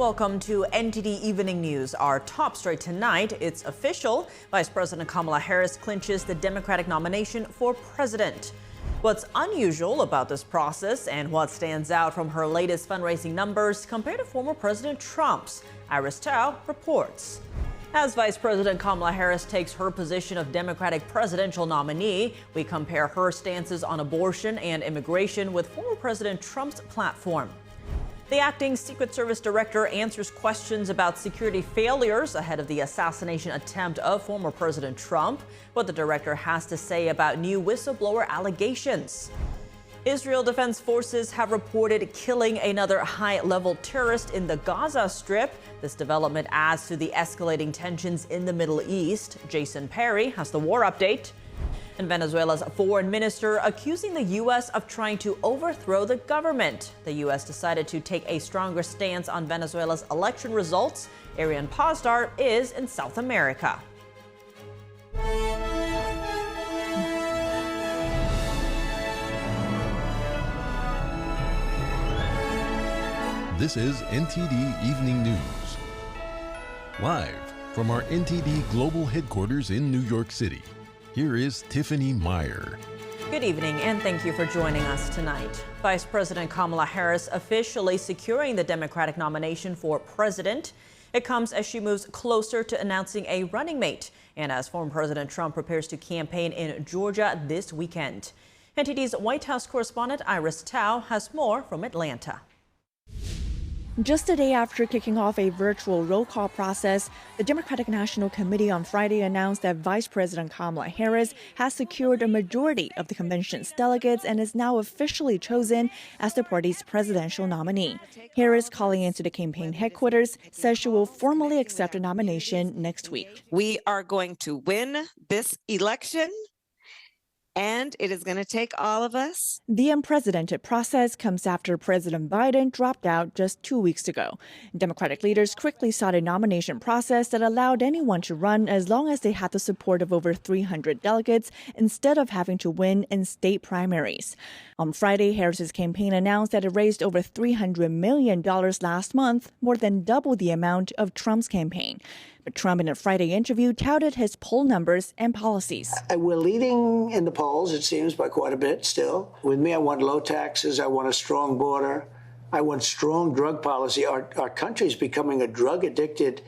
Welcome to NTD Evening News. Our top story tonight, it's official. Vice President Kamala Harris clinches the Democratic nomination for president. What's unusual about this process and what stands out from her latest fundraising numbers compared to former President Trump's? Iris Tao reports. As Vice President Kamala Harris takes her position of Democratic presidential nominee, we compare her stances on abortion and immigration with former President Trump's platform. The acting Secret Service director answers questions about security failures ahead of the assassination attempt of former President Trump, what the director has to say about new whistleblower allegations. Israel Defense Forces have reported killing another high-level terrorist in the Gaza Strip. This development adds to the escalating tensions in the Middle East. Jason Perry has the war update. And Venezuela's foreign minister accusing the U.S. of trying to overthrow the government. The U.S. decided to take a stronger stance on Venezuela's election results. Ariane Pazdar is in South America. This is NTD Evening News. Live from our NTD Global Headquarters in New York City, here is Tiffany Meyer. Good evening, and thank you for joining us tonight. Vice President Kamala Harris officially securing the Democratic nomination for president. It comes as she moves closer to announcing a running mate, and as former President Trump prepares to campaign in Georgia this weekend. NTD's White House correspondent Iris Tao has more from Atlanta. Just a day after kicking off a virtual roll call process, the Democratic National Committee on Friday announced that Vice President Kamala Harris has secured a majority of the convention's delegates and is now officially chosen as the party's presidential nominee. Harris, calling into the campaign headquarters, says she will formally accept a nomination next week. We are going to win this election, and it is going to take all of us. The unprecedented process comes after President Biden dropped out just 2 weeks ago. Democratic leaders quickly sought a nomination process that allowed anyone to run as long as they had the support of over 300 delegates instead of having to win in state primaries. On Friday, Harris's campaign announced that it raised over $300 million last month, more than double the amount of Trump's campaign. But Trump, in a Friday interview, touted his poll numbers and policies. We're leading in the polls, it seems, by quite a bit still. With me, I want low taxes. I want a strong border. I want strong drug policy. Our country's becoming a drug-addicted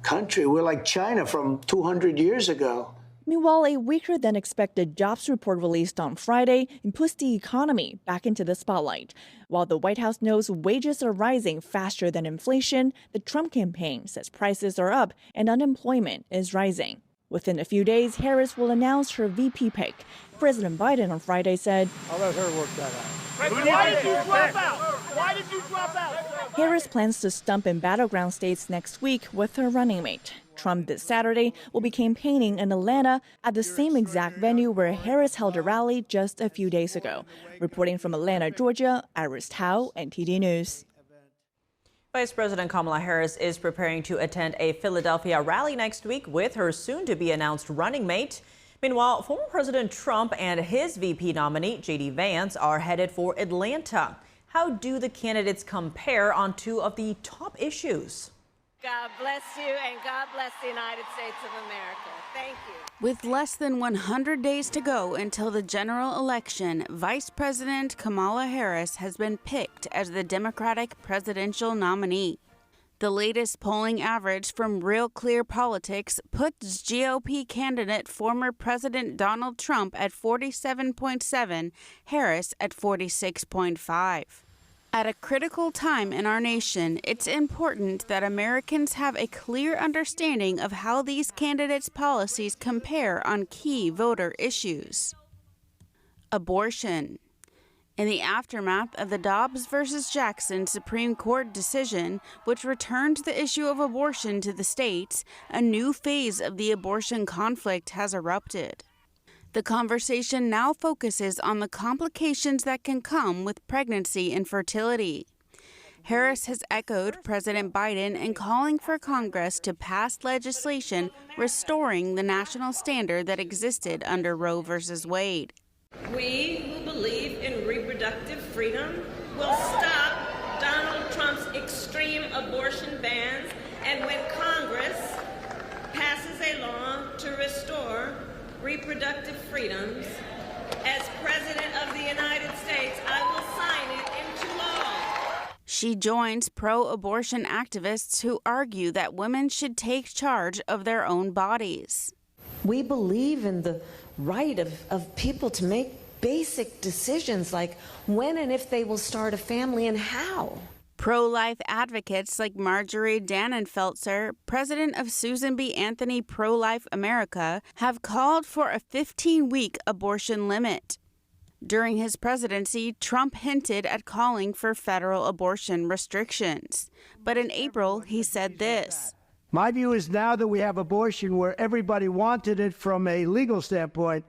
country. We're like China from 200 years ago. Meanwhile, a weaker-than-expected jobs report released on Friday puts the economy back into the spotlight. While the White House knows wages are rising faster than inflation, the Trump campaign says prices are up and unemployment is rising. Within a few days, Harris will announce her VP pick. President Biden on Friday said, "I'll let her work that out." Why did you drop out? Why did you drop out? Harris plans to stump in battleground states next week with her running mate. Trump this Saturday will be campaigning in Atlanta at the same exact venue where Harris held a rally just a few days ago. Reporting from Atlanta, Georgia, Iris Tao, NTD News. Vice President Kamala Harris is preparing to attend a Philadelphia rally next week with her soon-to-be-announced running mate. Meanwhile, former President Trump and his VP nominee, J.D. Vance, are headed for Atlanta. How do the candidates compare on two of the top issues? God bless you, and God bless the United States of America. Thank you. With less than 100 days to go until the general election, Vice President Kamala Harris has been picked as the Democratic presidential nominee. The latest polling average from Real Clear Politics puts GOP candidate former President Donald Trump at 47.7, Harris at 46.5. At a critical time in our nation, it's important that Americans have a clear understanding of how these candidates' policies compare on key voter issues. Abortion. In the aftermath of the Dobbs versus Jackson Supreme Court decision, which returned the issue of abortion to the states, a new phase of the abortion conflict has erupted. The conversation now focuses on the complications that can come with pregnancy and fertility. Harris has echoed President Biden in calling for Congress to pass legislation restoring the national standard that existed under Roe v. Wade. We who believe in reproductive freedom will stop Donald Trump's extreme abortion bans and when Congress passes a law to restore reproductive freedoms, as President of the United States, I will sign it into law. She joins pro-abortion activists who argue that women should take charge of their own bodies. We believe in the right of people to make basic decisions like when and if they will start a family and how. Pro-life advocates like Marjorie Dannenfelser, president of Susan B. Anthony Pro-Life America, have called for a 15-week abortion limit. During his presidency, Trump hinted at calling for federal abortion restrictions. But in April, he said this. My view is now that we have abortion where everybody wanted it from a legal standpoint,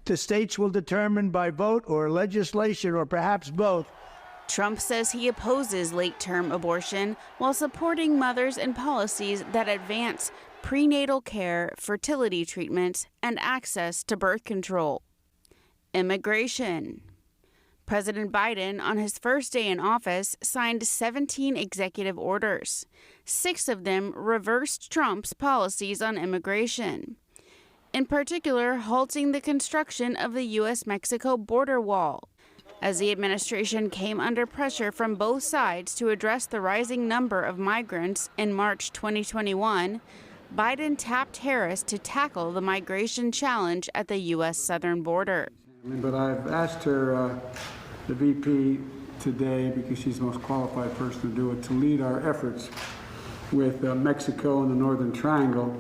the states will determine by vote or legislation or perhaps both. Trump says he opposes late-term abortion while supporting mothers and policies that advance prenatal care, fertility treatments, and access to birth control. Immigration. President Biden, on his first day in office, signed 17 executive orders. 6 of them reversed Trump's policies on immigration. In particular, halting the construction of the U.S.-Mexico border wall. As the administration came under pressure from both sides to address the rising number of migrants in March 2021, Biden tapped Harris to tackle the migration challenge at the U.S. southern border. But I've asked her, the VP today, because she's the most qualified person to do it, to lead our efforts with Mexico and the Northern Triangle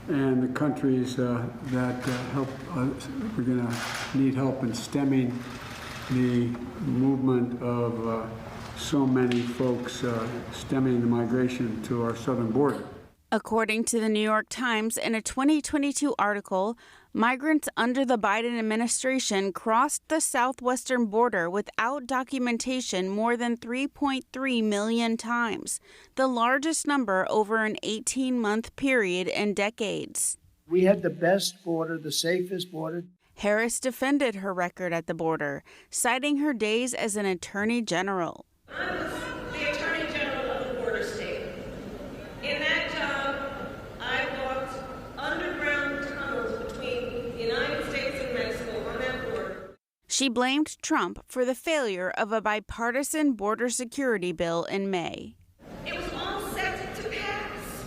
and the countries that help. We're going to need help in stemming the movement of so many folks stemming the migration to our southern border. According to the New York Times, in a 2022 article, migrants under the Biden administration crossed the southwestern border without documentation more than 3.3 million times, the largest number over an 18-month period in decades. We had the best border, the safest border. Harris defended her record at the border, citing her days as an attorney general. I was the attorney general of the border state. In that job, I walked underground tunnels between the United States and Mexico on that border. She blamed Trump for the failure of a bipartisan border security bill in May. It was all set to pass.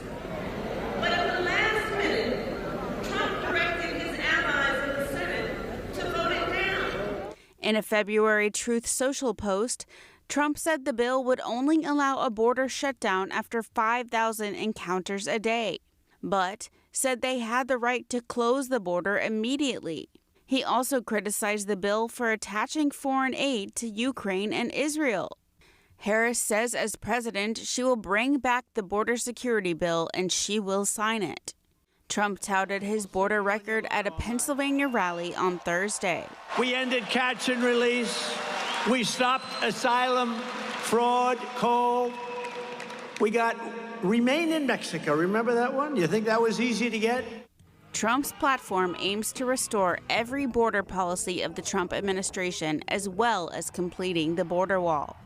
But at the last minute, Trump directed his allies in the Senate to vote it down. In a February Truth Social post, Trump said the bill would only allow a border shutdown after 5,000 encounters a day, but said they had the right to close the border immediately. He also criticized the bill for attaching foreign aid to Ukraine and Israel. Harris says as president, she will bring back the border security bill and she will sign it. Trump touted his border record at a Pennsylvania rally on Thursday. We ended catch and release. We stopped asylum, fraud, coal. We got remain in Mexico. Remember that one? You think that was easy to get? Trump's platform aims to restore every border policy of the Trump administration, as well as completing the border wall.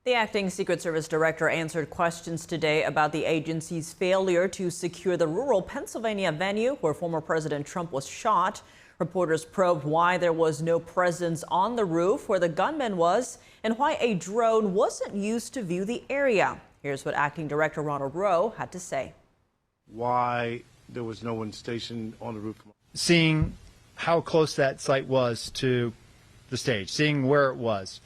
The acting Secret Service director answered questions today about the agency's failure to secure the rural Pennsylvania venue where former President Trump was shot. Reporters probed why there was no presence on the roof where the gunman was and why a drone wasn't used to view the area. Here's what Acting Director Ronald Rowe had to say. Why there was no one stationed on the roof. Seeing how close that site was to the stage, seeing where it was,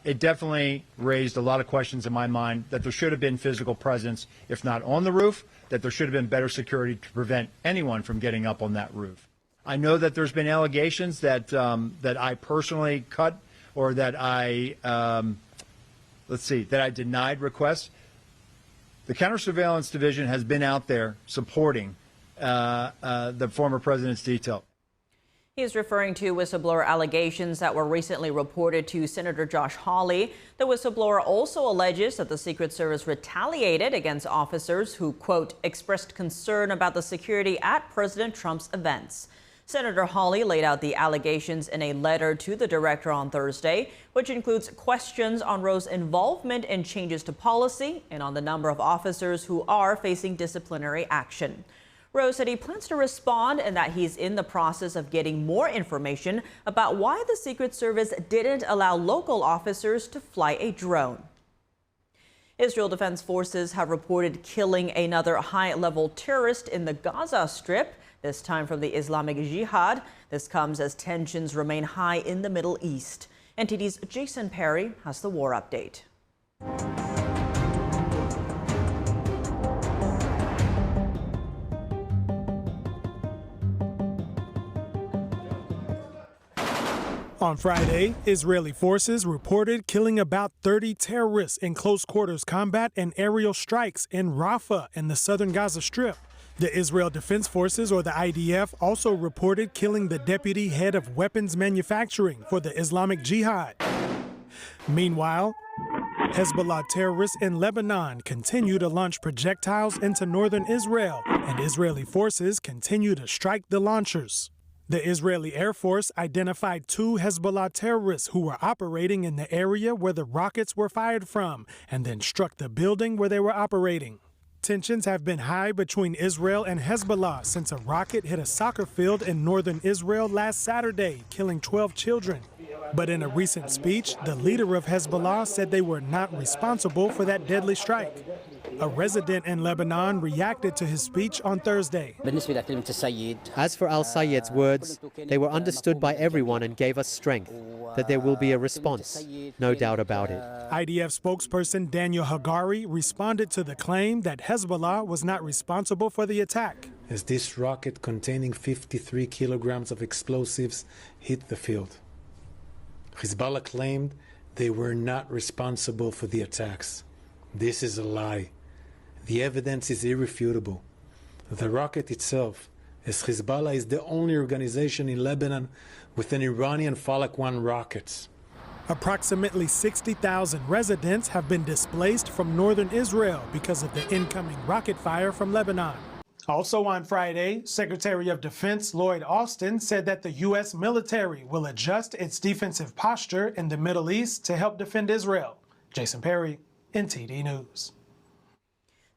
it definitely raised a lot of questions in my mind that there should have been physical presence, if not on the roof, that there should have been better security to prevent anyone from getting up on that roof. I know that there's been allegations that that I personally cut or that I denied requests. The Counter-Surveillance Division has been out there supporting the former president's detail. He is referring to whistleblower allegations that were recently reported to Senator Josh Hawley. The whistleblower also alleges that the Secret Service retaliated against officers who, quote, expressed concern about the security at President Trump's events. Senator Hawley laid out the allegations in a letter to the director on Thursday, which includes questions on Roe's involvement in changes to policy and on the number of officers who are facing disciplinary action. Roe said he plans to respond and that he's in the process of getting more information about why the Secret Service didn't allow local officers to fly a drone. Israel Defense Forces have reported killing another high-level terrorist in the Gaza Strip, this time from the Islamic Jihad. This comes as tensions remain high in the Middle East. NTD's Jason Perry has the war update. On Friday, Israeli forces reported killing about 30 terrorists in close quarters combat and aerial strikes in Rafah in the southern Gaza Strip. The Israel Defense Forces, or the IDF, also reported killing the deputy head of weapons manufacturing for the Islamic Jihad. Meanwhile, Hezbollah terrorists in Lebanon continue to launch projectiles into northern Israel, and Israeli forces continue to strike the launchers. The Israeli Air Force identified 2 Hezbollah terrorists who were operating in the area where the rockets were fired from and then struck the building where they were operating. Tensions have been high between Israel and Hezbollah since a rocket hit a soccer field in northern Israel last Saturday, killing 12 children. But in a recent speech, the leader of Hezbollah said they were not responsible for that deadly strike. A resident in Lebanon reacted to his speech on Thursday. As for al-Sayed's words, they were understood by everyone and gave us strength, that there will be a response, no doubt about it. IDF spokesperson Daniel Hagari responded to the claim that Hezbollah was not responsible for the attack. As this rocket containing 53 kilograms of explosives hit the field, Hezbollah claimed they were not responsible for the attacks. This is a lie. The evidence is irrefutable. The rocket itself, as Hezbollah is the only organization in Lebanon with an Iranian Falak 1 rocket. Approximately 60,000 residents have been displaced from northern Israel because of the incoming rocket fire from Lebanon. Also on Friday, Secretary of Defense Lloyd Austin said that the U.S. military will adjust its defensive posture in the Middle East to help defend Israel. Jason Perry, NTD News.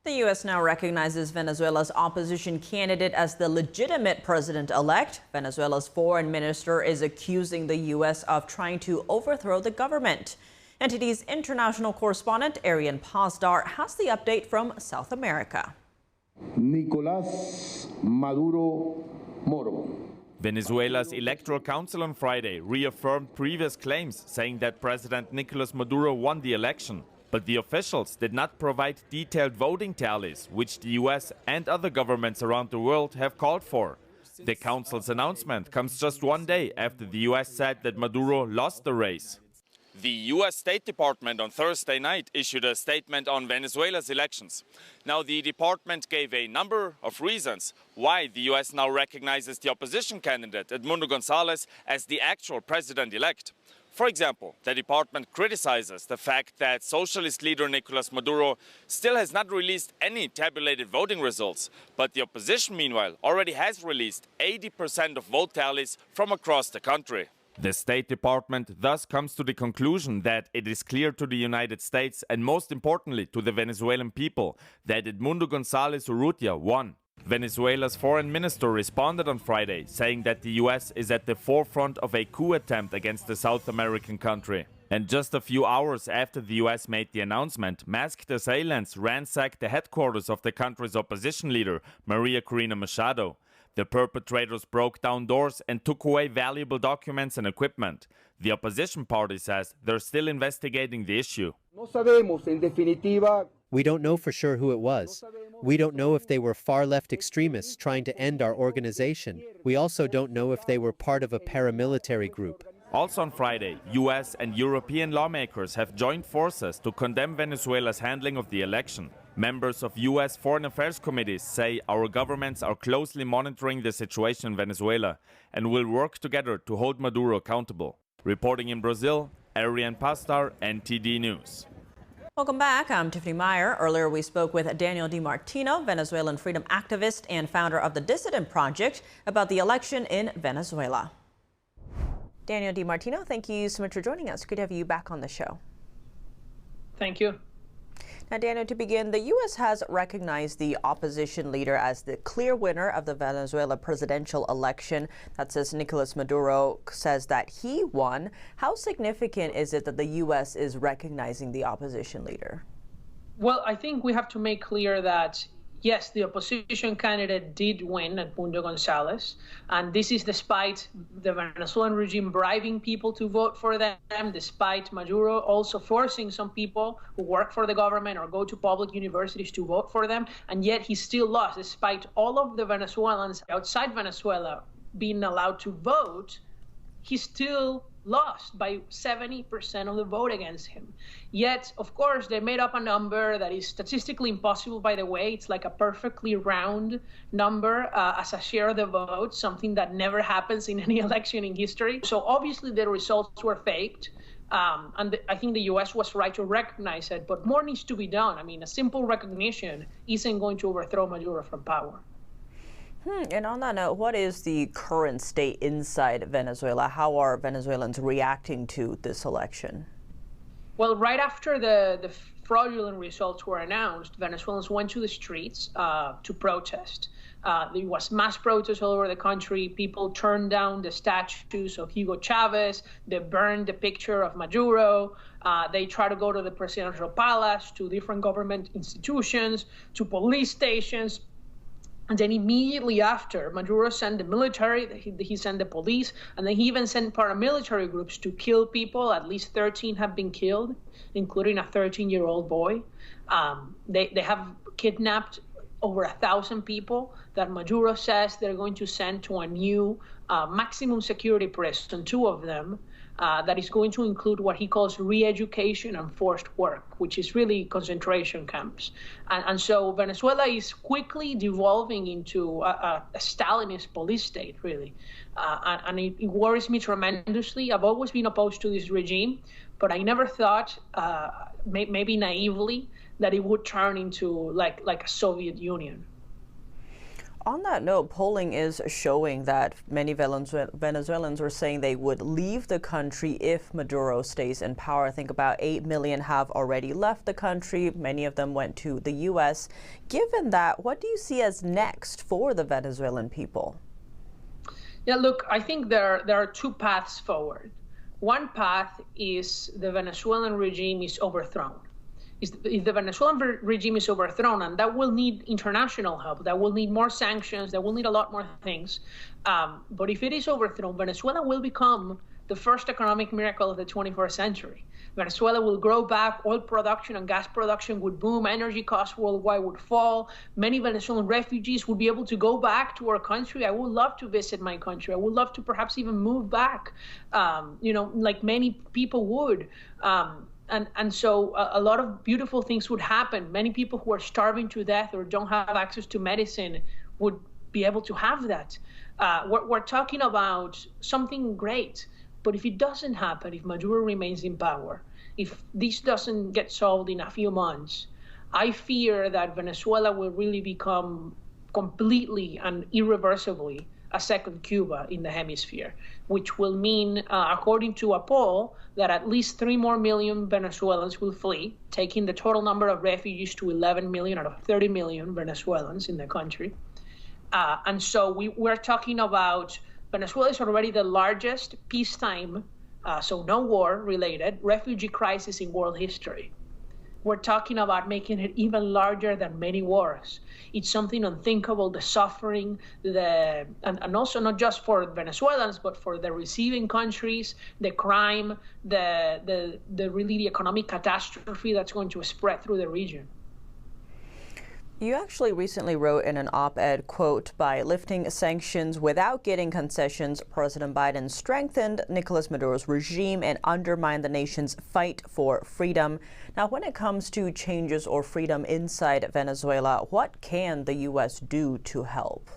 The U.S. now recognizes Venezuela's opposition candidate as the legitimate president-elect. Venezuela's foreign minister is accusing the U.S. of trying to overthrow the government. NTD's international correspondent, Arian Pasdar, has the update from South America. Nicolás Maduro Moro. Venezuela's Electoral Council on Friday reaffirmed previous claims, saying that President Nicolás Maduro won the election. But the officials did not provide detailed voting tallies, which the US and other governments around the world have called for. The council's announcement comes just one day after the US said that Maduro lost the race. The US State Department on Thursday night issued a statement on Venezuela's elections. Now, the department gave a number of reasons why the US now recognizes the opposition candidate, Edmundo Gonzalez, as the actual president-elect. For example, the department criticizes the fact that socialist leader Nicolás Maduro still has not released any tabulated voting results, but the opposition, meanwhile, already has released 80% of vote tallies from across the country. The State Department thus comes to the conclusion that it is clear to the United States and most importantly to the Venezuelan people that Edmundo González Urrutia won. Venezuela's foreign minister responded on Friday, saying that the US is at the forefront of a coup attempt against the South American country. And just a few hours after the US made the announcement, masked assailants ransacked the headquarters of the country's opposition leader, Maria Corina Machado. The perpetrators broke down doors and took away valuable documents and equipment. The opposition party says they're still investigating the issue. We don't know for sure who it was. We don't know if they were far-left extremists trying to end our organization. We also don't know if they were part of a paramilitary group. Also on Friday, US and European lawmakers have joined forces to condemn Venezuela's handling of the election. Members of US foreign affairs committees say our governments are closely monitoring the situation in Venezuela and will work together to hold Maduro accountable. Reporting in Brazil, Arian Pasdar, NTD News. Welcome back. I'm Tiffany Meyer. Earlier, we spoke with Daniel DiMartino, Venezuelan freedom activist and founder of the Dissident Project, about the election in Venezuela. Daniel DiMartino, thank you so much for joining us. Good to have you back on the show. Thank you. Now, Daniel, to begin, the U.S. has recognized the opposition leader as the clear winner of the Venezuela presidential election. That says Nicolas Maduro says that he won. How significant is it that the U.S. is recognizing the opposition leader? Well, I think we have to make clear that, yes, the opposition candidate did win, Edmundo Gonzalez, and this is despite the Venezuelan regime bribing people to vote for them, despite Maduro also forcing some people who work for the government or go to public universities to vote for them, and yet he still lost, despite all of the Venezuelans outside Venezuela being allowed to vote. He still lost by 70% of the vote against him. Yet, of course, they made up a number that is statistically impossible, by the way. It's like a perfectly round number as a share of the vote, something that never happens in any election in history. So obviously the results were faked. And I think the U.S. was right to recognize it, but more needs to be done. I mean, a simple recognition isn't going to overthrow Maduro from power. And on that note, what is the current state inside Venezuela? How are Venezuelans reacting to this election? Well, right after the fraudulent results were announced, Venezuelans went to the streets to protest. There was mass protests all over the country. People turned down the statues of Hugo Chavez. They burned the picture of Maduro. They tried to go to the presidential palace, to different government institutions, to police stations. And then immediately after, Maduro sent the military, he sent the police, and then he even sent paramilitary groups to kill people. At least 13 have been killed, including a 13-year-old boy. They have kidnapped over 1,000 people that Maduro says they're going to send to a new maximum security prison, 2 of them, that is going to include what he calls re-education and forced work, which is really concentration camps. And so Venezuela is quickly devolving into a Stalinist police state, really. And it worries me tremendously. I've always been opposed to this regime, but I never thought, maybe naively, that it would turn into like a Soviet Union. On that note, polling is showing that many Venezuelans are saying they would leave the country if Maduro stays in power. I think about 8 million have already left the country. Many of them went to the U.S. Given that, what do you see as next for the Venezuelan people? Yeah, look, I think there are 2 paths forward. One path is the Venezuelan regime is overthrown. If the Venezuelan regime is overthrown, and that will need international help, that will need more sanctions, that will need a lot more things. But if it is overthrown, Venezuela will become the first economic miracle of the 21st century. Venezuela will grow back, oil production and gas production would boom, energy costs worldwide would fall, many Venezuelan refugees would be able to go back to our country. I would love to visit my country. I would love to perhaps even move back, like many people would. And so a lot of beautiful things would happen. Many people who are starving to death or don't have access to medicine would be able to have that. We're talking about something great. But if it doesn't happen, if Maduro remains in power, if this doesn't get solved in a few months, I fear that Venezuela will really become completely and irreversibly a second Cuba in the hemisphere, which will mean, according to a poll, that at least 3 more million Venezuelans will flee, taking the total number of refugees to 11 million out of 30 million Venezuelans in the country. And so we're talking about Venezuela is already the largest peacetime, so no war-related, refugee crisis in world history. We're talking about making it even larger than many wars. It's something unthinkable, the suffering, and also not just for Venezuelans, but for the receiving countries, the crime, the really the economic catastrophe that's going to spread through the region. You actually recently wrote in an op-ed, quote, by lifting sanctions without getting concessions, President Biden strengthened Nicolas Maduro's regime and undermined the nation's fight for freedom. Now, when it comes to changes or freedom inside Venezuela, what can the U.S. do to help?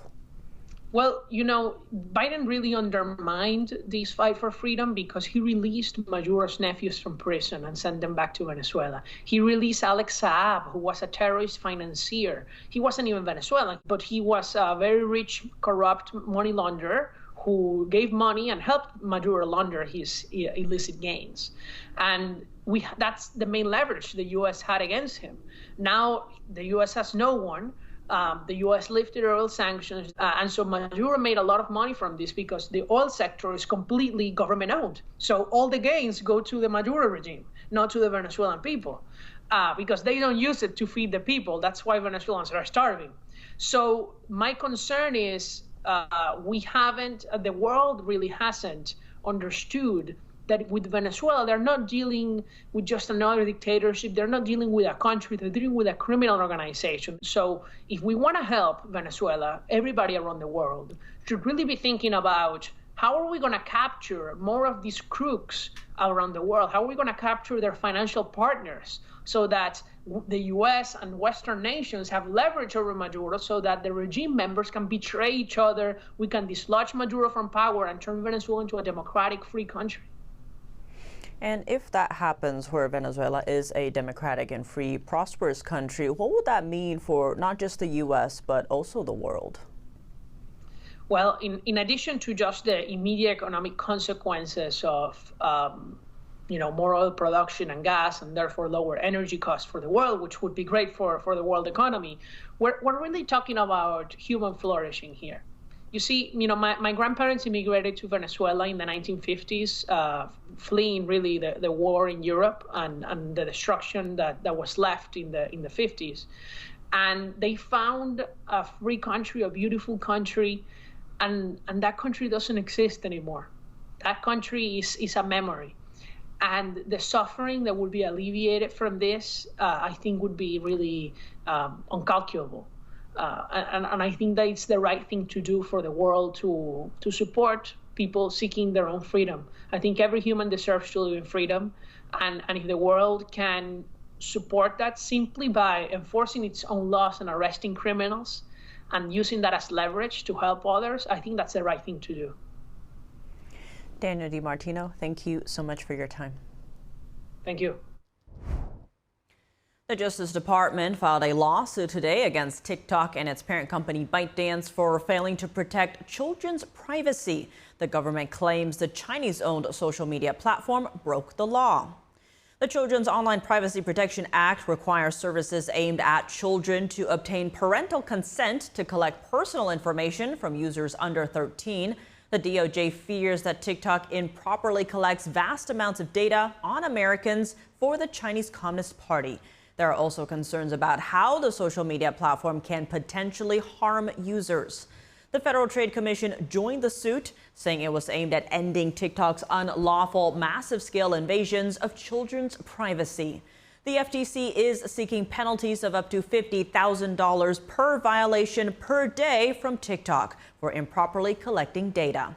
Well, Biden really undermined this fight for freedom because he released Maduro's nephews from prison and sent them back to Venezuela. He released Alex Saab, who was a terrorist financier. He wasn't even Venezuelan, but he was a very rich, corrupt money launderer who gave money and helped Maduro launder his illicit gains. And that's the main leverage the U.S. had against him. Now the U.S. has no one. The U.S. lifted oil sanctions, and so Maduro made a lot of money from this because the oil sector is completely government-owned. So all the gains go to the Maduro regime, not to the Venezuelan people, because they don't use it to feed the people. That's why Venezuelans are starving. So my concern is the world really hasn't understood that with Venezuela, they're not dealing with just another dictatorship. They're not dealing with a country. They're dealing with a criminal organization. So if we want to help Venezuela, everybody around the world should really be thinking about how are we going to capture more of these crooks around the world? How are we going to capture their financial partners so that the U.S. and Western nations have leverage over Maduro so that the regime members can betray each other? We can dislodge Maduro from power and turn Venezuela into a democratic, free country. And if that happens, where Venezuela is a democratic and free, prosperous country, what would that mean for not just the U.S., but also the world? Well, in addition to just the immediate economic consequences of more oil production and gas, and therefore lower energy costs for the world, which would be great for the world economy, we're really talking about human flourishing here. You see, my grandparents immigrated to Venezuela in the 1950s, fleeing really the war in Europe and the destruction that was left in the 50s. And they found a free country, a beautiful country, and that country doesn't exist anymore. That country is a memory. And the suffering that would be alleviated from this, I think, would be really uncalculable. And I think that it's the right thing to do for the world to support people seeking their own freedom. I think every human deserves to live in freedom. And if the world can support that simply by enforcing its own laws and arresting criminals and using that as leverage to help others, I think that's the right thing to do. Daniel DiMartino, thank you so much for your time. Thank you. The Justice Department filed a lawsuit today against TikTok and its parent company ByteDance for failing to protect children's privacy. The government claims the Chinese-owned social media platform broke the law. The Children's Online Privacy Protection Act requires services aimed at children to obtain parental consent to collect personal information from users under 13. The DOJ fears that TikTok improperly collects vast amounts of data on Americans for the Chinese Communist Party. There are also concerns about how the social media platform can potentially harm users. The Federal Trade Commission joined the suit, saying it was aimed at ending TikTok's unlawful, massive-scale invasions of children's privacy. The FTC is seeking penalties of up to $50,000 per violation per day from TikTok for improperly collecting data.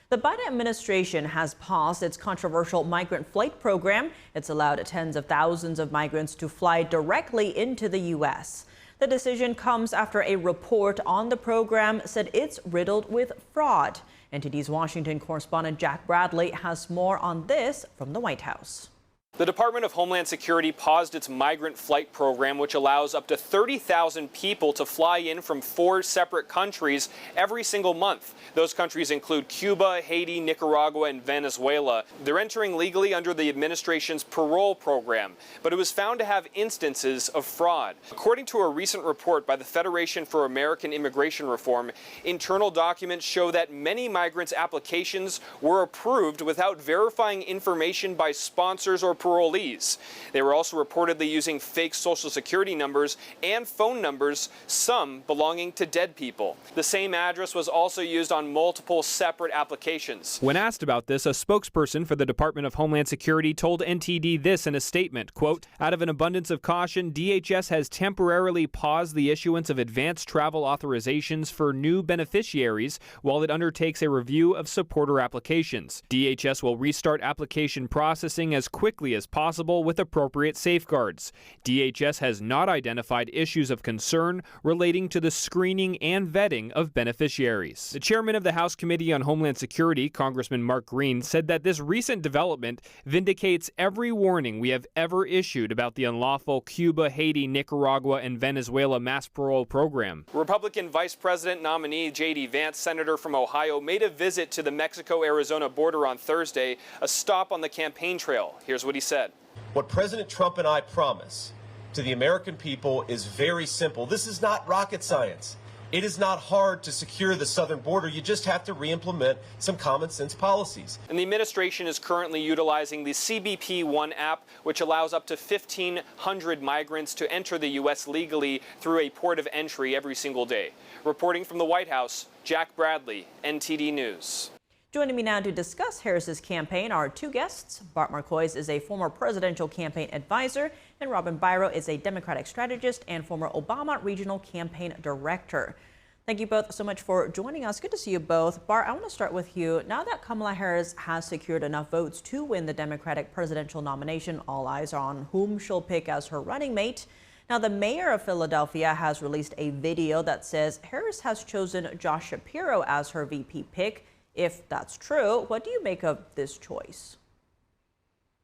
The Biden administration has paused its controversial migrant flight program. It's allowed tens of thousands of migrants to fly directly into the U.S. The decision comes after a report on the program said it's riddled with fraud. NTD's Washington correspondent Jack Bradley has more on this from the White House. The Department of Homeland Security paused its migrant flight program, which allows up to 30,000 people to fly in from 4 separate countries every single month. Those countries include Cuba, Haiti, Nicaragua, and Venezuela. They're entering legally under the administration's parole program, but it was found to have instances of fraud. According to a recent report by the Federation for American Immigration Reform, internal documents show that many migrants' applications were approved without verifying information by sponsors or parolees. They were also reportedly using fake Social Security numbers and phone numbers, some belonging to dead people. The same address was also used on multiple separate applications. When asked about this, a spokesperson for the Department of Homeland Security told NTD this in a statement, quote, "Out of an abundance of caution, DHS has temporarily paused the issuance of advanced travel authorizations for new beneficiaries while it undertakes a review of supporter applications. DHS will restart application processing as quickly as possible with appropriate safeguards. DHS has not identified issues of concern relating to the screening and vetting of beneficiaries. The chairman of the House Committee on Homeland Security, Congressman Mark Green, said that this recent development vindicates every warning we have ever issued about the unlawful Cuba, Haiti, Nicaragua, and Venezuela mass parole program. Republican Vice President nominee J.D. Vance, senator from Ohio, made a visit to the Mexico-Arizona border on Thursday, a stop on the campaign trail. Here's what he said. What President Trump and I promise to the American people is very simple. This is not rocket science. It is not hard to secure the southern border. You just have to re-implement some common sense policies. And the administration is currently utilizing the CBP One app, which allows up to 1,500 migrants to enter the U.S. legally through a port of entry every single day. Reporting from the White House, Jack Bradley, NTD News. Joining me now to discuss Harris's campaign are two guests. Bart Marcois is a former presidential campaign advisor, and Robin Byro is a Democratic strategist and former Obama regional campaign director. Thank you both so much for joining us. Good to see you both. Bart, I want to start with you. Now that Kamala Harris has secured enough votes to win the Democratic presidential nomination, all eyes are on whom she'll pick as her running mate. Now, the mayor of Philadelphia has released a video that says Harris has chosen Josh Shapiro as her VP pick. If that's true, what do you make of this choice?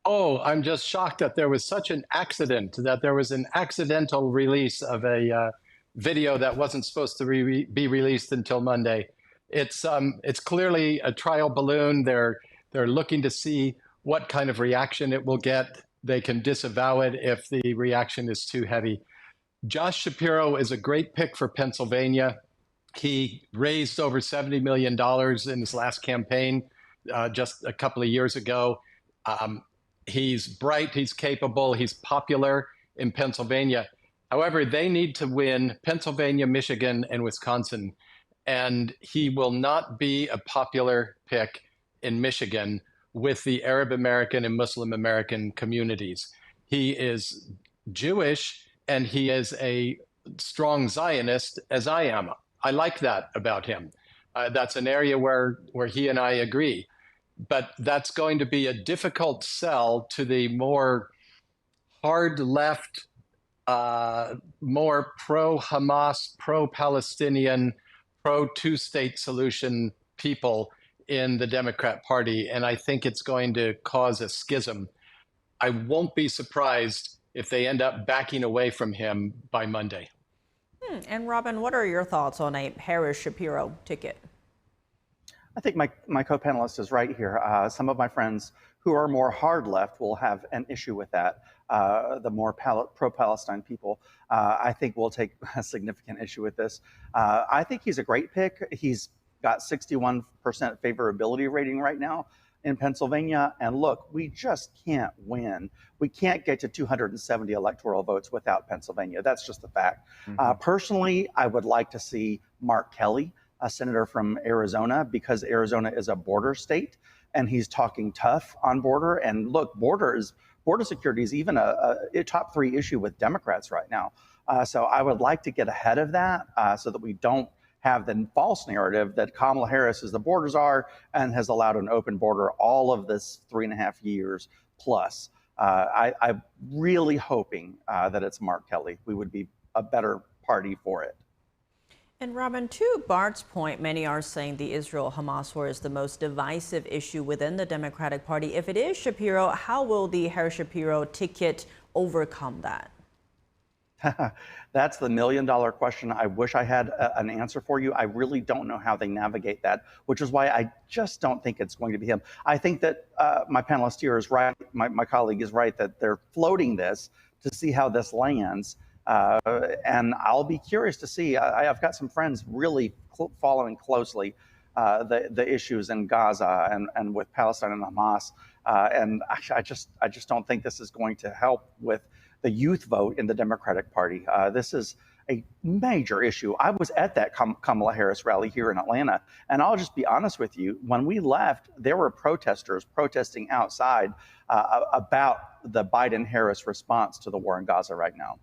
Oh, I'm just shocked that there was such an accident, that there was an accidental release of a video that wasn't supposed to be released until Monday. It's clearly a trial balloon. They're looking to see what kind of reaction it will get. They can disavow it if the reaction is too heavy. Josh Shapiro is a great pick for Pennsylvania. He raised over $70 million in his last campaign just a couple of years ago. He's bright, he's capable, he's popular in Pennsylvania. However, they need to win Pennsylvania, Michigan, and Wisconsin. And he will not be a popular pick in Michigan with the Arab American and Muslim American communities. He is Jewish, and he is a strong Zionist, as I am. I like that about him. That's an area where he and I agree. But that's going to be a difficult sell to the more hard left, more pro-Hamas, pro-Palestinian, pro-two-state solution people in the Democrat Party. And I think it's going to cause a schism. I won't be surprised if they end up backing away from him by Monday. And Robin, what are your thoughts on a Harris-Shapiro ticket? I think my co-panelist is right here. Some of my friends who are more hard left will have an issue with that. The more pro-Palestine people, I think, will take a significant issue with this. I think he's a great pick. He's got 61% favorability rating right now in Pennsylvania. And look, we just can't win. We can't get to 270 electoral votes without Pennsylvania. That's just the fact. Personally, I would like to see Mark Kelly, a senator from Arizona, because Arizona is a border state and he's talking tough on border. And look, border security is even a top 3 issue with Democrats right now. So I would like to get ahead of that so that we don't have the false narrative that Kamala Harris is the border czar and has allowed an open border all of this 3.5 years plus. I'm really hoping that it's Mark Kelly. We would be a better party for it. And Robin, to Bart's point, many are saying the Israel-Hamas war is the most divisive issue within the Democratic Party. If it is Shapiro, how will the Harris-Shapiro ticket overcome that? That's the $1 million question. I wish I had an answer for you. I really don't know how they navigate that, which is why I just don't think it's going to be him. I think that my panelist here is right. My colleague is right that they're floating this to see how this lands. And I'll be curious to see. I've got some friends really following closely the issues in Gaza and with Palestine and Hamas. And I just don't think this is going to help with the youth vote in the Democratic Party. This is a major issue. I was at that Kamala Harris rally here in Atlanta, and I'll just be honest with you. When we left, there were protesters protesting outside about the Biden-Harris response to the war in Gaza right now.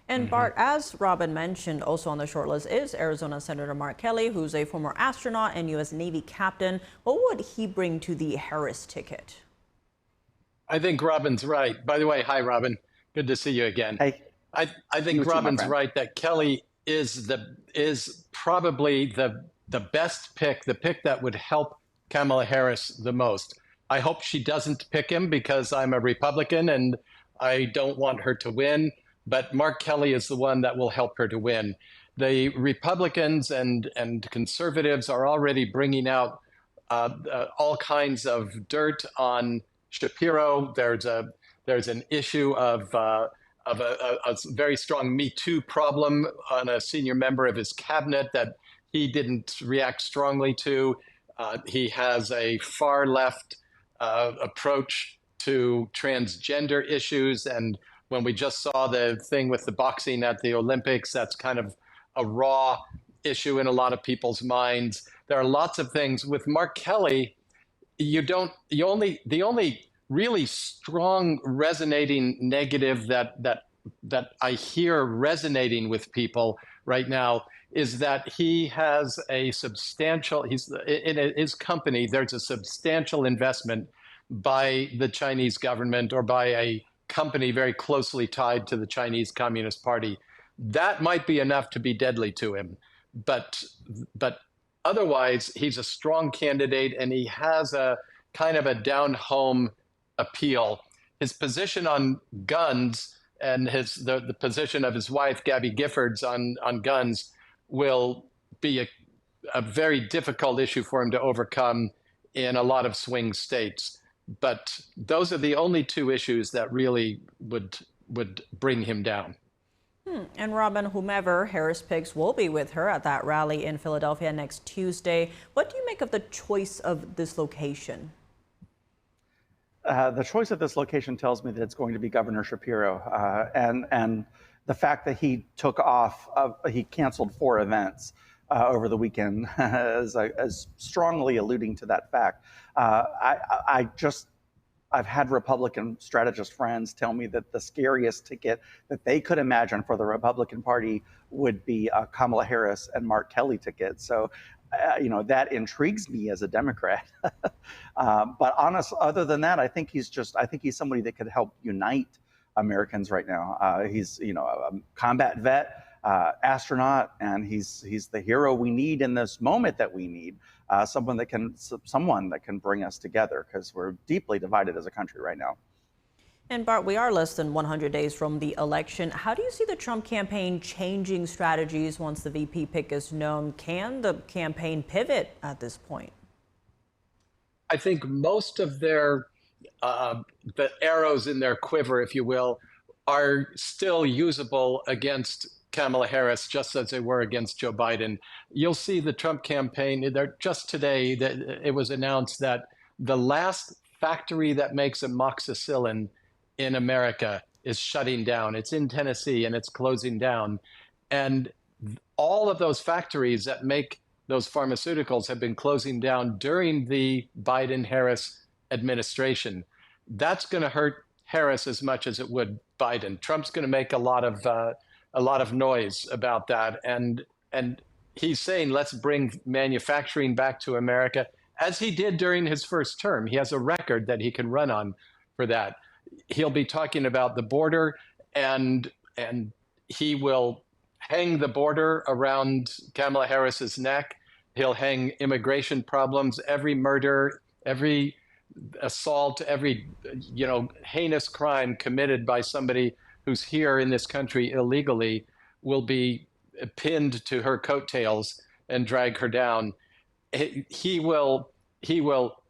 And Bart, as Robin mentioned, also on the short list is Arizona Senator Mark Kelly, who's a former astronaut and U.S. Navy captain. What would he bring to the Harris ticket? I think Robin's right. By the way, hi, Robin. Good to see you again. Hey. I think Robin's right that Kelly is probably the best pick, the pick that would help Kamala Harris the most. I hope she doesn't pick him because I'm a Republican and I don't want her to win. But Mark Kelly is the one that will help her to win. The Republicans and conservatives are already bringing out all kinds of dirt on Shapiro. There's an issue of a very strong Me Too problem on a senior member of his cabinet that he didn't react strongly to. He has a far left approach to transgender issues. And when we just saw the thing with the boxing at the Olympics, that's kind of a raw issue in a lot of people's minds. There are lots of things. With Mark Kelly, the only really strong resonating negative that I hear resonating with people right now is that he has a substantial, in his company, there's a substantial investment by the Chinese government or by a company very closely tied to the Chinese Communist Party. That might be enough to be deadly to him. But otherwise, he's a strong candidate and he has a kind of a down-home appeal. His position on guns and the position of his wife, Gabby Giffords, on guns will be a very difficult issue for him to overcome in a lot of swing states. But those are the only two issues that really would bring him down. And Robin, whomever Harris picks will be with her at that rally in Philadelphia next Tuesday. What do you make of the choice of this location? The choice of this location tells me that it's going to be Governor Shapiro, and the fact that he took off, he canceled 4 events over the weekend, is strongly alluding to that fact. I've had Republican strategist friends tell me that the scariest ticket that they could imagine for the Republican Party would be a Kamala Harris and Mark Kelly ticket. So, that intrigues me as a Democrat. But other than that, I think he's somebody that could help unite Americans right now. He's, a combat vet, astronaut, and he's the hero we need in this moment that we need. Someone that can bring us together because we're deeply divided as a country right now. And Bart, we are less than 100 days from the election. How do you see the Trump campaign changing strategies once the VP pick is known? Can the campaign pivot at this point? I think most of the arrows in their quiver, if you will, are still usable against Kamala Harris, just as they were against Joe Biden. You'll see the Trump campaign, just today that it was announced that the last factory that makes amoxicillin in America is shutting down. It's in Tennessee and it's closing down. And all of those factories that make those pharmaceuticals have been closing down during the Biden-Harris administration. That's going to hurt Harris as much as it would Biden. Trump's going to make a lot of noise about that, and he's saying let's bring manufacturing back to America, as he did during his first term. He has a record that he can run on for that. He'll be talking about the border, and he will hang the border around Kamala Harris's neck. He'll hang immigration problems, every murder, every assault, every heinous crime committed by somebody who's here in this country illegally will be pinned to her coattails and drag her down. He will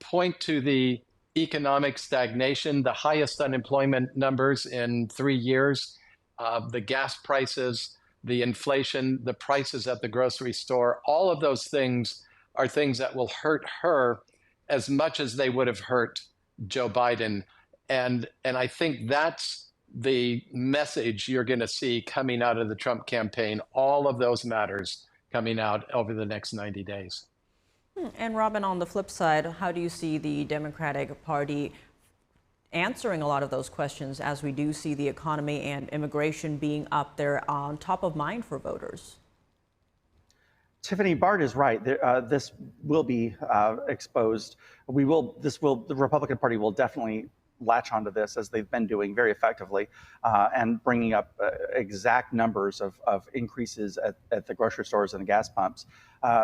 point to the economic stagnation, the highest unemployment numbers in 3 years, the gas prices, the inflation, the prices at the grocery store. All of those things are things that will hurt her as much as they would have hurt Joe Biden. And I think that's the message you're going to see coming out of the Trump campaign, all of those matters coming out over the next 90 days. And Robin, on the flip side, how do you see the Democratic Party answering a lot of those questions as we do see the economy and immigration being up there on top of mind for voters? Tiffany, Bart is right. This will be exposed. The Republican Party will definitely latch onto this, as they've been doing very effectively, and bringing up exact numbers of increases at the grocery stores and the gas pumps.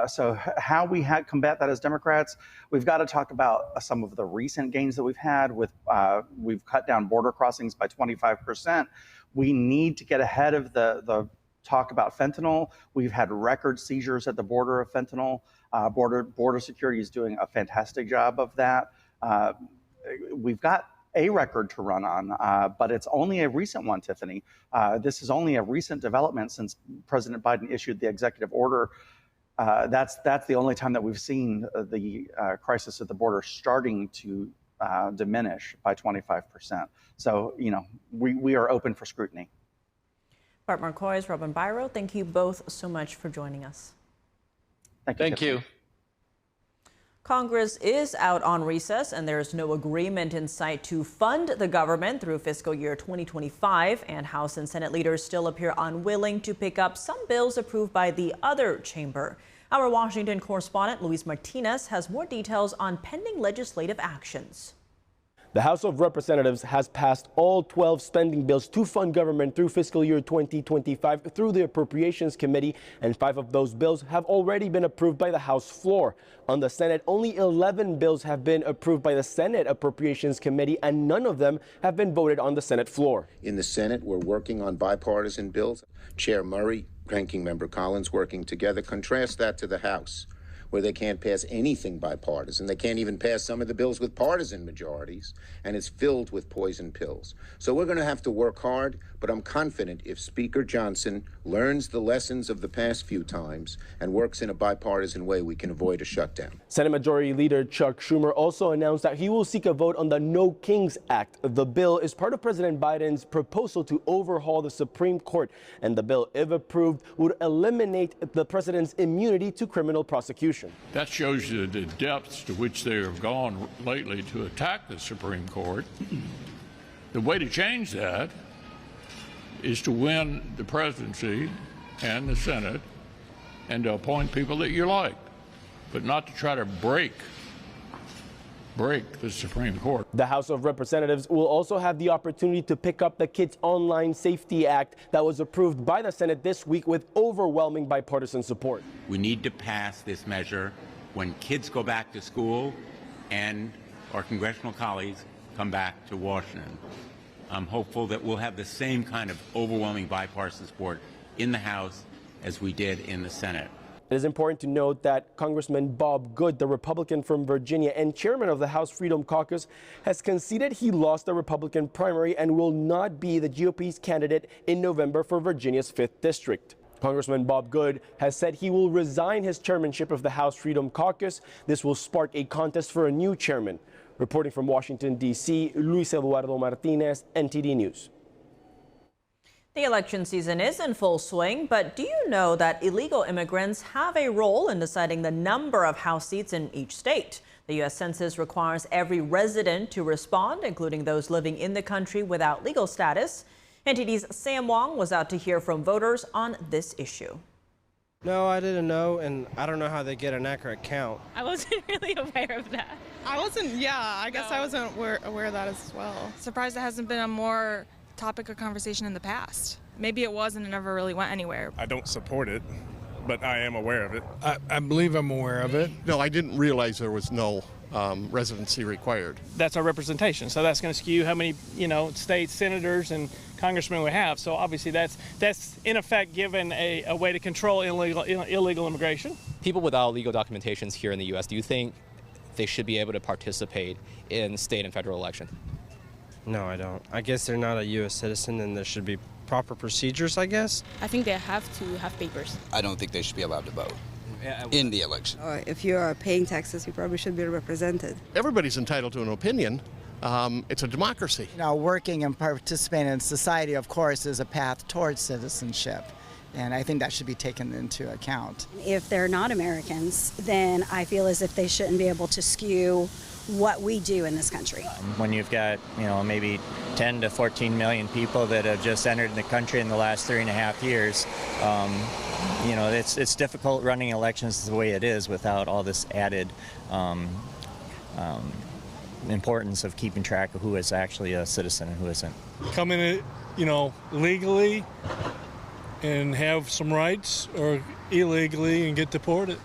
So how we combat that as Democrats, we've got to talk about some of the recent gains that we've had. We've cut down border crossings by 25%. We need to get ahead of the talk about fentanyl. We've had record seizures at the border of fentanyl. Border security is doing a fantastic job of that. We've got a record to run on, but it's only a recent one, Tiffany. This is only a recent development since President Biden issued the executive order. That's the only time that we've seen the crisis at the border starting to diminish by 25%. So, we are open for scrutiny. Bart Marcois, Robin Byro, thank you both so much for joining us. Thank you. Congress is out on recess, and there is no agreement in sight to fund the government through fiscal year 2025, and House and Senate leaders still appear unwilling to pick up some bills approved by the other chamber. Our Washington correspondent Luis Martinez has more details on pending legislative actions. The House of Representatives has passed all 12 spending bills to fund government through fiscal year 2025 through the Appropriations Committee, and 5 of those bills have already been approved by the House floor. On the Senate, only 11 bills have been approved by the Senate Appropriations Committee, and none of them have been voted on the Senate floor. In the Senate, we're working on bipartisan bills. Chair Murray, Ranking Member Collins working together. Contrast that to the House, where they can't pass anything bipartisan. They can't even pass some of the bills with partisan majorities, and it's filled with poison pills. So we're going to have to work hard, but I'm confident if Speaker Johnson learns the lessons of the past few times and works in a bipartisan way, we can avoid a shutdown. Senate Majority Leader Chuck Schumer also announced that he will seek a vote on the No Kings Act. The bill is part of President Biden's proposal to overhaul the Supreme Court, and the bill, if approved, would eliminate the president's immunity to criminal prosecution. That shows you the depths to which they have gone lately to attack the Supreme Court. The way to change that is to win the presidency and the Senate and to appoint people that you like, but not to try to break the Supreme Court. The House of Representatives will also have the opportunity to pick up the Kids Online Safety Act that was approved by the Senate this week with overwhelming bipartisan support. We need to pass this measure when kids go back to school and our congressional colleagues come back to Washington. I'm hopeful that we'll have the same kind of overwhelming bipartisan support in the House as we did in the Senate. It is important to note that Congressman Bob Good, the Republican from Virginia and chairman of the House Freedom Caucus, has conceded he lost the Republican primary and will not be the GOP's candidate in November for Virginia's 5th District. Congressman Bob Good has said he will resign his chairmanship of the House Freedom Caucus. This will spark a contest for a new chairman. Reporting from Washington, D.C., Luis Eduardo Martinez, NTD News. The election season is in full swing, but do you know that illegal immigrants have a role in deciding the number of House seats in each state? The U.S. Census requires every resident to respond, including those living in the country without legal status. NTD's Sam Wong was out to hear from voters on this issue. No, I didn't know, and I don't know how they get an accurate count. I wasn't really aware of that. I guess I wasn't aware of that as well. Surprised it hasn't been a more topic of conversation in the past. Maybe it was and it never really went anywhere. I don't support it, but I am aware of it. I believe I'm aware of it. No, I didn't realize there was no residency required. That's our representation, so that's going to skew how many, state senators and congressmen we have. So obviously that's in effect given a way to control illegal immigration. People without legal documentations here in the U.S., do you think they should be able to participate in state and federal election? No, I don't. I guess they're not a U.S. citizen, and there should be proper procedures, I guess. I think they have to have papers. I don't think they should be allowed to vote in the election. If you are paying taxes, you probably should be represented. Everybody's entitled to an opinion. It's a democracy. Working and participating in society, of course, is a path towards citizenship. And I think that should be taken into account. If they're not Americans, then I feel as if they shouldn't be able to skew what we do in this country. When you've got, maybe 10 to 14 million people that have just entered the country in the last 3.5 years, it's difficult running elections the way it is without all this added importance of keeping track of who is actually a citizen and who isn't. Come in, legally and have some rights, or illegally and get deported.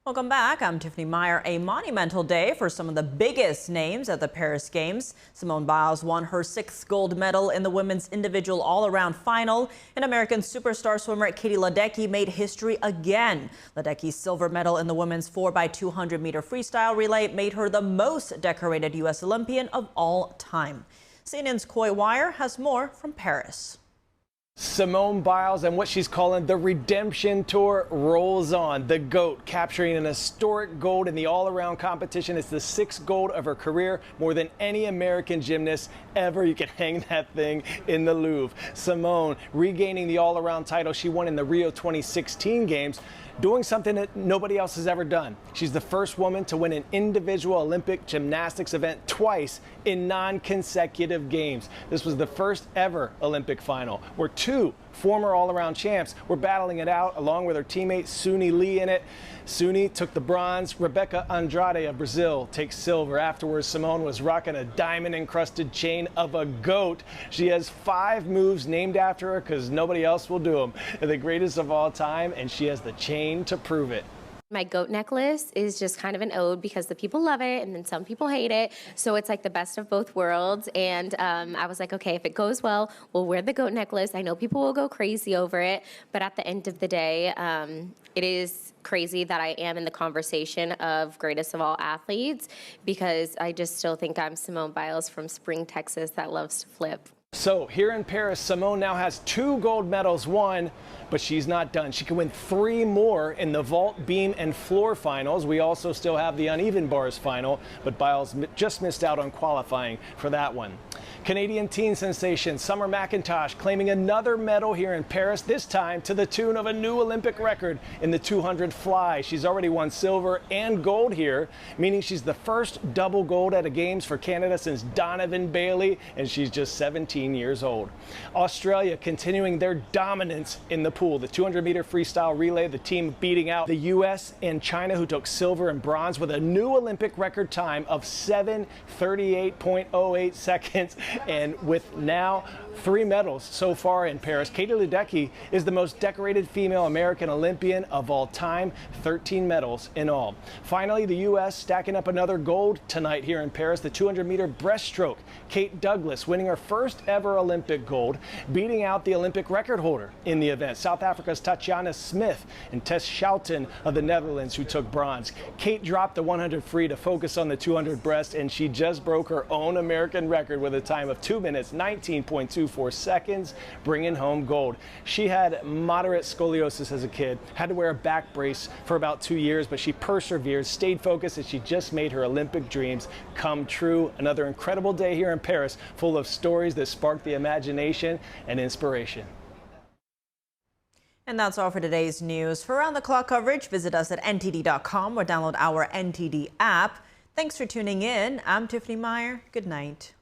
Welcome back. I'm Tiffany Meyer. A monumental day for some of the biggest names at the Paris Games. Simone Biles won her 6th gold medal in the women's individual all-around final. And American superstar swimmer Katie Ledecky made history again. Ledecky's silver medal in the women's 4x200 meter freestyle relay made her the most decorated U.S. Olympian of all time. CNN's Coy Wire has more from Paris. Simone Biles and what she's calling the redemption tour rolls on. The GOAT capturing an historic gold in the all-around competition. It's the 6th gold of her career, more than any American gymnast ever. You can hang that thing in the Louvre. Simone regaining the all-around title she won in the Rio 2016 games, doing something that nobody else has ever done. She's the first woman to win an individual Olympic gymnastics event twice in non-consecutive games. This was the first ever Olympic final where 2 former all-around champs were battling it out along with her teammate Suni Lee in it. Suni took the bronze. Rebecca Andrade of Brazil takes silver. Afterwards, Simone was rocking a diamond-encrusted chain of a goat. She has 5 moves named after her because nobody else will do them. The greatest of all time, and she has the chain to prove it. My goat necklace is just kind of an ode because the people love it and then some people hate it. So it's like the best of both worlds. And I was like, okay, if it goes well, we'll wear the goat necklace. I know people will go crazy over it. But at the end of the day, it is crazy that I am in the conversation of greatest of all athletes because I just still think I'm Simone Biles from Spring, Texas that loves to flip. So here in Paris, Simone now has 2 gold medals won, but she's not done. She can win 3 more in the vault, beam, and floor finals. We also still have the uneven bars final, but Biles just missed out on qualifying for that one. Canadian teen sensation Summer McIntosh claiming another medal here in Paris, this time to the tune of a new Olympic record in the 200 fly. She's already won silver and gold here, meaning she's the first double gold at a Games for Canada since Donovan Bailey, and she's just 17 years old. Australia continuing their dominance in the pool. The 200-meter freestyle relay, the team beating out the U.S. and China, who took silver and bronze with a new Olympic record time of 7:38.08 seconds. And with now 3 medals so far in Paris, Katie Ledecky is the most decorated female American Olympian of all time, 13 medals in all. Finally, the U.S. stacking up another gold tonight here in Paris, the 200-meter breaststroke. Kate Douglas winning her first ever Olympic gold, beating out the Olympic record holder in the event, South Africa's Tatjana Smith and Tess Schouten of the Netherlands, who took bronze. Kate dropped the 100 free to focus on the 200 breast, and she just broke her own American record with a time of 2 minutes, 19.24 seconds, bringing home gold. She had moderate scoliosis as a kid, had to wear a back brace for about 2 years, but she persevered, stayed focused, and she just made her Olympic dreams come true. Another incredible day here in Paris, full of stories that spark the imagination and inspiration. And that's all for today's news. For round-the-clock coverage, visit us at ntd.com or download our NTD app. Thanks for tuning in. I'm Tiffany Meyer. Good night.